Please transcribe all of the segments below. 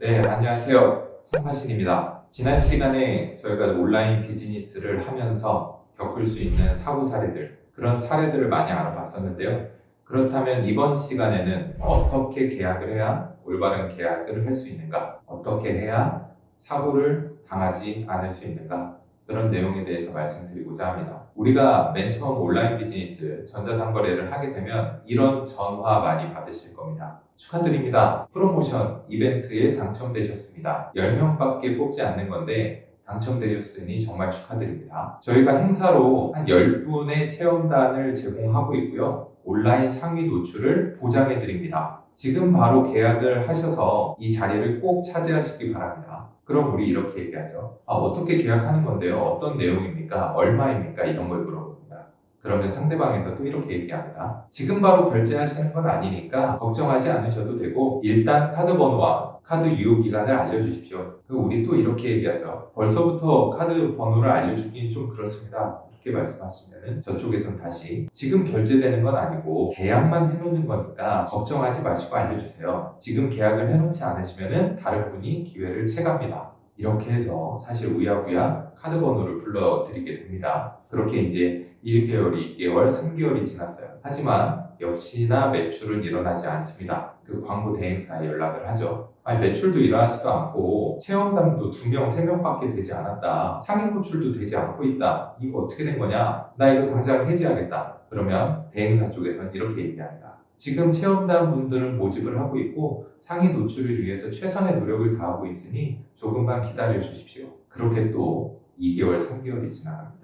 네, 안녕하세요. 청파신입니다. 지난 시간에 저희가 온라인 비즈니스를 하면서 겪을 수 있는 사고 사례들, 그런 사례들을 많이 알아봤었는데요. 그렇다면 이번 시간에는 어떻게 계약을 해야 올바른 계약을 할 수 있는가? 어떻게 해야 사고를 당하지 않을 수 있는가? 그런 내용에 대해서 말씀드리고자 합니다. 우리가 맨 처음 온라인 비즈니스, 전자상거래를 하게 되면 이런 전화 많이 받으실 겁니다. 축하드립니다. 프로모션 이벤트에 당첨되셨습니다. 10명밖에 뽑지 않는 건데 당첨되셨으니 정말 축하드립니다. 저희가 행사로 한 10분의 체험단을 제공하고 있고요. 온라인 상위 노출을 보장해 드립니다. 지금 바로 계약을 하셔서 이 자리를 꼭 차지하시기 바랍니다. 그럼 우리 이렇게 얘기하죠. 어떻게 계약하는 건데요? 어떤 내용입니까? 얼마입니까? 이런 걸 물어봅니다. 그러면 상대방에서 또 이렇게 얘기합니다. 지금 바로 결제하시는 건 아니니까 걱정하지 않으셔도 되고 일단 카드 번호와 카드 유효 기간을 알려주십시오. 우리 또 이렇게 얘기하죠. 벌써부터 카드 번호를 알려주긴 좀 그렇습니다. 이렇게 말씀하시면 저쪽에선 다시 지금 결제되는 건 아니고 계약만 해놓는 거니까 걱정하지 마시고 알려주세요. 지금 계약을 해놓지 않으시면 다른 분이 기회를 채갑니다. 이렇게 해서 사실 우야부야 카드 번호를 불러드리게 됩니다. 그렇게 이제 1개월, 2개월, 3개월이 지났어요. 하지만 역시나 매출은 일어나지 않습니다. 그 광고 대행사에 연락을 하죠. 매출도 일어나지도 않고 체험단도 2명, 3명밖에 되지 않았다. 상인 노출도 되지 않고 있다. 이거 어떻게 된 거냐? 나 이거 당장 해지하겠다. 그러면 대행사 쪽에서는 이렇게 얘기합니다. 지금 체험단 분들은 모집을 하고 있고 상인 노출을 위해서 최선의 노력을 다하고 있으니 조금만 기다려 주십시오. 그렇게 또 2개월, 3개월이 지나갑니다.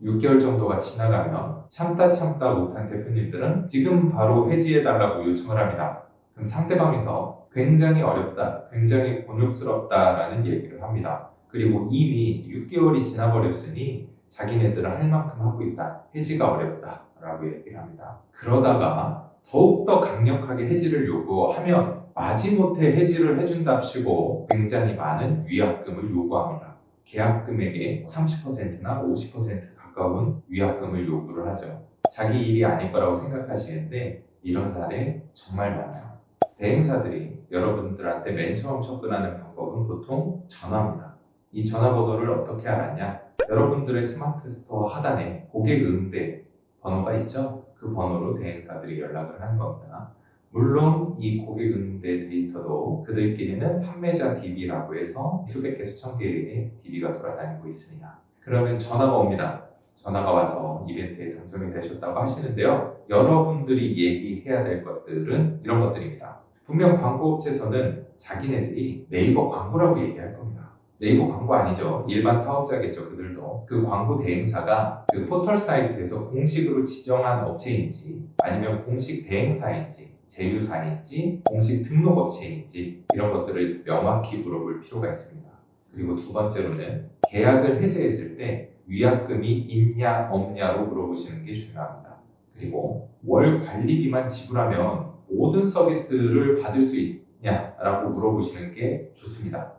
6개월 정도가 지나가면 참다 못한 대표님들은 지금 바로 해지해달라고 요청을 합니다. 그럼 상대방에서 굉장히 어렵다, 굉장히 곤욕스럽다라는 얘기를 합니다. 그리고 이미 6개월이 지나버렸으니 자기네들은 할 만큼 하고 있다, 해지가 어렵다 라고 얘기를 합니다. 그러다가 더욱더 강력하게 해지를 요구하면 마지못해 해지를 해준답시고 굉장히 많은 위약금을 요구합니다. 계약 금액의 30%나 50% 가까운 위약금을 요구를 하죠. 자기 일이 아닐 거라고 생각하시는데 이런 사례 정말 많아요. 대행사들이 여러분들한테 맨 처음 접근하는 방법은 보통 전화입니다. 이 전화번호를 어떻게 알았냐? 여러분들의 스마트 스토어 하단에 고객 응대 번호가 있죠? 그 번호로 대행사들이 연락을 하는 겁니다. 물론 이 고객 응대 데이터도 그들끼리는 판매자 DB라고 해서 수백 개, 수천 개의 DB가 돌아다니고 있습니다. 그러면 전화가 옵니다. 전화가 와서 이벤트에 당첨이 되셨다고 하시는데요. 여러분들이 얘기해야 될 것들은 이런 것들입니다. 분명 광고업체에서는 자기네들이 네이버 광고라고 얘기할 겁니다. 네이버 광고 아니죠. 일반 사업자겠죠. 그들도. 그 광고 대행사가 그 포털 사이트에서 공식으로 지정한 업체인지 아니면 공식 대행사인지 제휴사인지 공식 등록업체인지 이런 것들을 명확히 물어볼 필요가 있습니다. 그리고 두 번째로는 계약을 해지했을 때 위약금이 있냐 없냐로 물어보시는 게 중요합니다. 그리고 월 관리비만 지불하면 모든 서비스를 받을 수 있냐라고 물어보시는 게 좋습니다.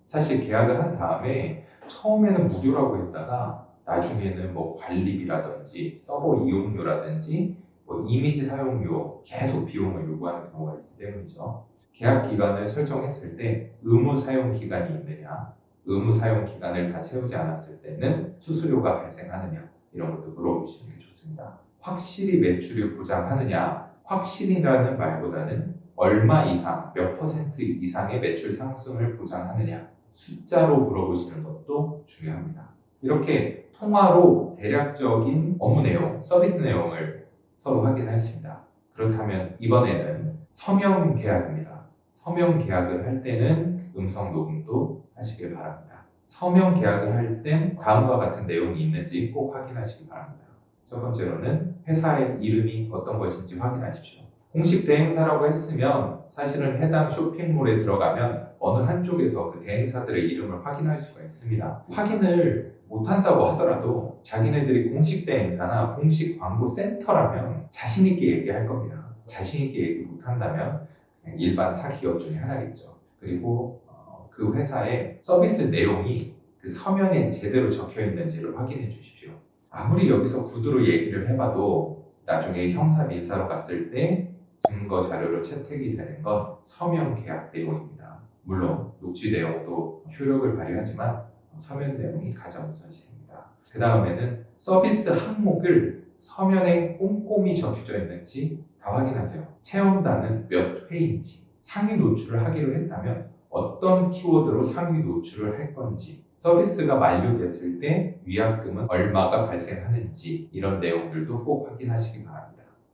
사실 계약을 한 다음에 처음에는 무료라고 했다가 나중에는 뭐 관리비라든지 서버 이용료라든지 뭐 이미지 사용료 계속 비용을 요구하는 경우가 있기 때문이죠. 계약 기간을 설정했을 때 의무 사용 기간이 있느냐, 의무 사용 기간을 다 채우지 않았을 때는 수수료가 발생하느냐 이런 것도 물어보시는 게 좋습니다. 확실히 매출을 보장하느냐, 확실이라는 말보다는 얼마 이상, 몇 퍼센트 이상의 매출 상승을 보장하느냐 숫자로 물어보시는 것도 중요합니다. 이렇게 통화로 대략적인 업무 내용, 서비스 내용을 서로 확인했습니다. 그렇다면 이번에는 서면 계약입니다. 서면 계약을 할 때는 음성 녹음도 하시길 바랍니다. 서면 계약을 할 땐 다음과 같은 내용이 있는지 꼭 확인하시기 바랍니다. 첫 번째로는 회사의 이름이 어떤 것인지 확인하십시오. 공식 대행사라고 했으면 사실은 해당 쇼핑몰에 들어가면 어느 한쪽에서 그 대행사들의 이름을 확인할 수가 있습니다. 확인을 못한다고 하더라도 자기네들이 공식 대행사나 공식 광고 센터라면 자신 있게 얘기할 겁니다. 자신 있게 얘기 못한다면 그냥 일반 사기업 중에 하나겠죠. 그리고 그 회사의 서비스 내용이 그 서면에 제대로 적혀 있는지를 확인해 주십시오. 아무리 여기서 구두로 얘기를 해봐도 나중에 형사 민사로 갔을 때 증거 자료로 채택이 되는 건 서면 계약 내용입니다. 물론 녹취 내용도 효력을 발휘하지만 서면 내용이 가장 우선시됩니다. 그 다음에는 서비스 항목을 서면에 꼼꼼히 적혀져 있는지 다 확인하세요. 체험단은 몇 회인지, 상위 노출을 하기로 했다면 어떤 키워드로 상위 노출을 할 건지, 서비스가 만료됐을 때 위약금은 얼마가 발생하는지 이런 내용들도 꼭 확인하시기 바랍니다.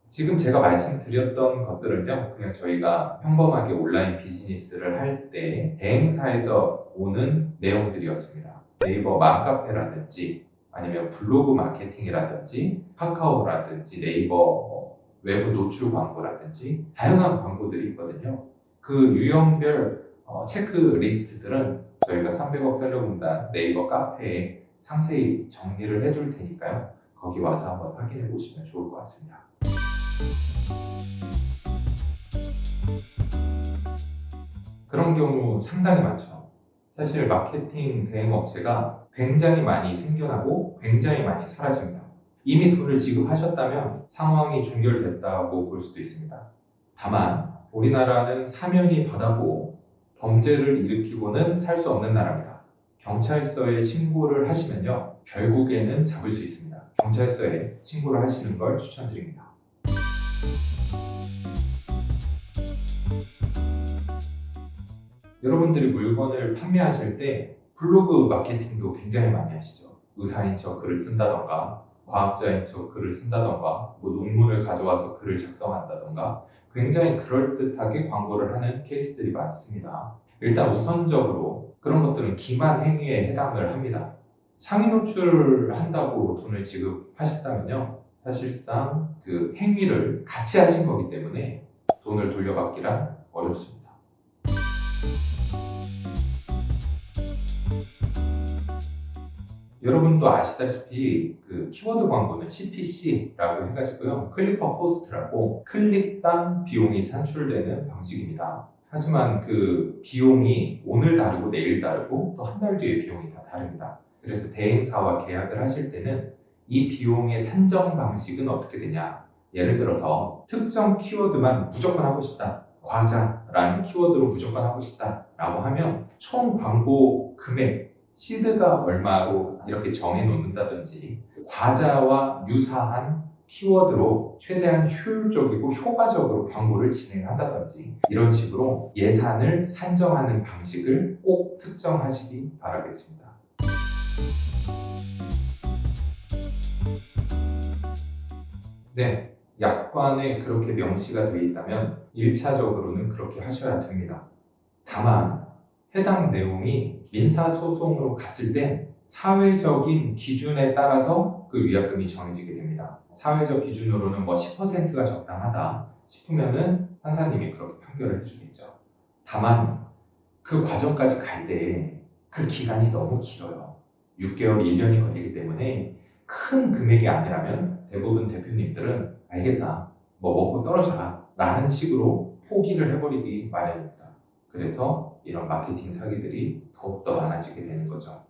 지금 제가 말씀드렸던 것들은요, 그냥 저희가 평범하게 온라인 비즈니스를 할 때 대행사에서 오는 내용들이었습니다. 네이버 맘카페라든지 아니면 블로그 마케팅이라든지 카카오라든지 네이버 외부 노출 광고라든지 다양한 광고들이 있거든요. 그 유형별 체크리스트들은 저희가 300억 셀러공단 네이버 카페에 상세히 정리를 해둘 테니까요. 거기 와서 한번 확인해 보시면 좋을 것 같습니다. 그런 경우 상당히 많죠. 사실 마케팅 대행 업체가 굉장히 많이 생겨나고 굉장히 많이 사라집니다. 이미 돈을 지급하셨다면 상황이 종결됐다고 볼 수도 있습니다. 다만 우리나라는 사면이 바다고 범죄를 일으키고는 살 수 없는 나라입니다. 경찰서에 신고를 하시면요, 결국에는 잡을 수 있습니다. 경찰서에 신고를 하시는 걸 추천드립니다. 여러분들이 물건을 판매하실 때 블로그 마케팅도 굉장히 많이 하시죠. 의사인 척 글을 쓴다던가 과학자인 척 글을 쓴다던가 뭐 논문을 가져와서 글을 작성한다던가 굉장히 그럴듯하게 광고를 하는 케이스들이 많습니다. 일단 우선적으로 그런 것들은 기만 행위에 해당을 합니다. 상위 노출을 한다고 돈을 지급하셨다면요, 사실상 그 행위를 같이 하신 거기 때문에 돈을 돌려받기란 어렵습니다. 여러분도 아시다시피 그 키워드 광고는 CPC라고 해가지고요, 클릭 퍼 포스트라고 클릭당 비용이 산출되는 방식입니다. 하지만 그 비용이 오늘 다르고 내일 다르고 또 한 달 뒤에 비용이 다 다릅니다. 그래서 대행사와 계약을 하실 때는 이 비용의 산정 방식은 어떻게 되냐, 예를 들어서 특정 키워드만 무조건 하고 싶다, 과자라는 키워드로 무조건 하고 싶다 라고 하면 총 광고 금액 시드가 얼마로 이렇게 정해 놓는다든지 과자와 유사한 키워드로 최대한 효율적이고 효과적으로 광고를 진행한다든지 이런 식으로 예산을 산정하는 방식을 꼭 특정하시기 바라겠습니다. 네, 약관에 그렇게 명시가 되어 있다면 1차적으로는 그렇게 하셔야 됩니다. 다만 해당 내용이 민사소송으로 갔을 때 사회적인 기준에 따라서 그 위약금이 정해지게 됩니다. 사회적 기준으로는 뭐 10%가 적당하다 싶으면은 판사님이 그렇게 판결을 해주겠죠. 다만 그 과정까지 갈 때 그 기간이 너무 길어요. 6개월, 1년이 걸리기 때문에 큰 금액이 아니라면 대부분 대표님들은 알겠다, 뭐 먹고 떨어져라 라는 식으로 포기를 해버리기 마련입니다. 그래서 이런 마케팅 사기들이 더욱더 많아지게 되는 거죠.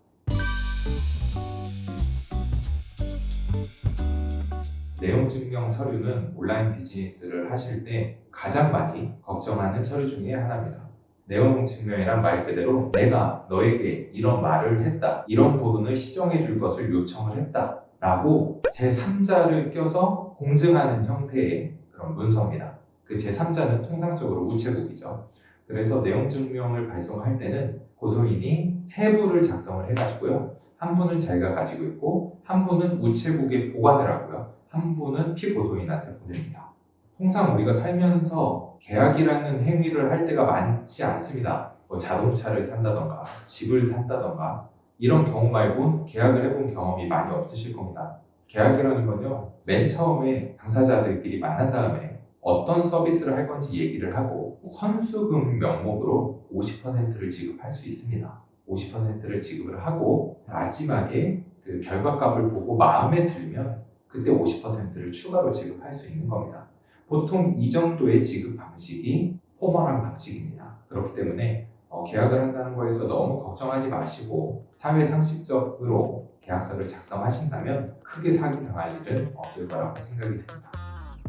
내용 증명 서류는 온라인 비즈니스를 하실 때 가장 많이 걱정하는 서류 중에 하나입니다. 내용 증명이란 말 그대로 내가 너에게 이런 말을 했다, 이런 부분을 시정해 줄 것을 요청을 했다 라고 제3자를 껴서 공증하는 형태의 그런 문서입니다. 그 제3자는 통상적으로 우체국이죠. 그래서 내용 증명을 발송할 때는 고소인이 세 부를 작성을 해가지고요, 한 부는 자기가 가지고 있고 한 부는 우체국에 보관을 하고요, 한 부는 피고소인한테 보냅니다. 통상 우리가 살면서 계약이라는 행위를 할 때가 많지 않습니다. 뭐 자동차를 산다던가 집을 산다던가 이런 경우 말고 계약을 해본 경험이 많이 없으실 겁니다. 계약이라는 건요, 맨 처음에 당사자들끼리 만난 다음에 어떤 서비스를 할 건지 얘기를 하고 선수금 명목으로 50%를 지급할 수 있습니다. 50%를 지급을 하고 마지막에 그 결과값을 보고 마음에 들면 그때 50%를 추가로 지급할 수 있는 겁니다. 보통 이 정도의 지급 방식이 포멀한 방식입니다. 그렇기 때문에 계약을 한다는 거에서 너무 걱정하지 마시고 사회상식적으로 계약서를 작성하신다면 크게 사기당할 일은 없을 거라고 생각이 듭니다.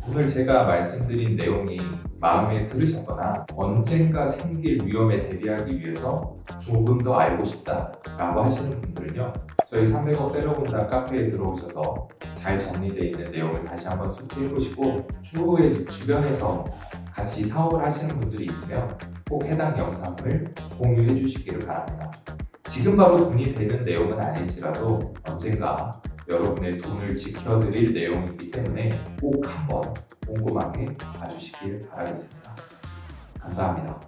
오늘 제가 말씀드린 내용이 마음에 들으셨거나 언젠가 생길 위험에 대비하기 위해서 조금 더 알고 싶다라고 하시는 분들은요, 저희 300억 셀러문단 카페에 들어오셔서 잘 정리되어 있는 내용을 다시 한번 숙지해보시고 추후에 주변에서 같이 사업을 하시는 분들이 있으면 꼭 해당 영상을 공유해 주시기를 바랍니다. 지금 바로 돈이 되는 내용은 아닐지라도 언젠가 여러분의 돈을 지켜드릴 내용이기 때문에 꼭 한번 꼼꼼하게 봐주시길 바라겠습니다. 감사합니다.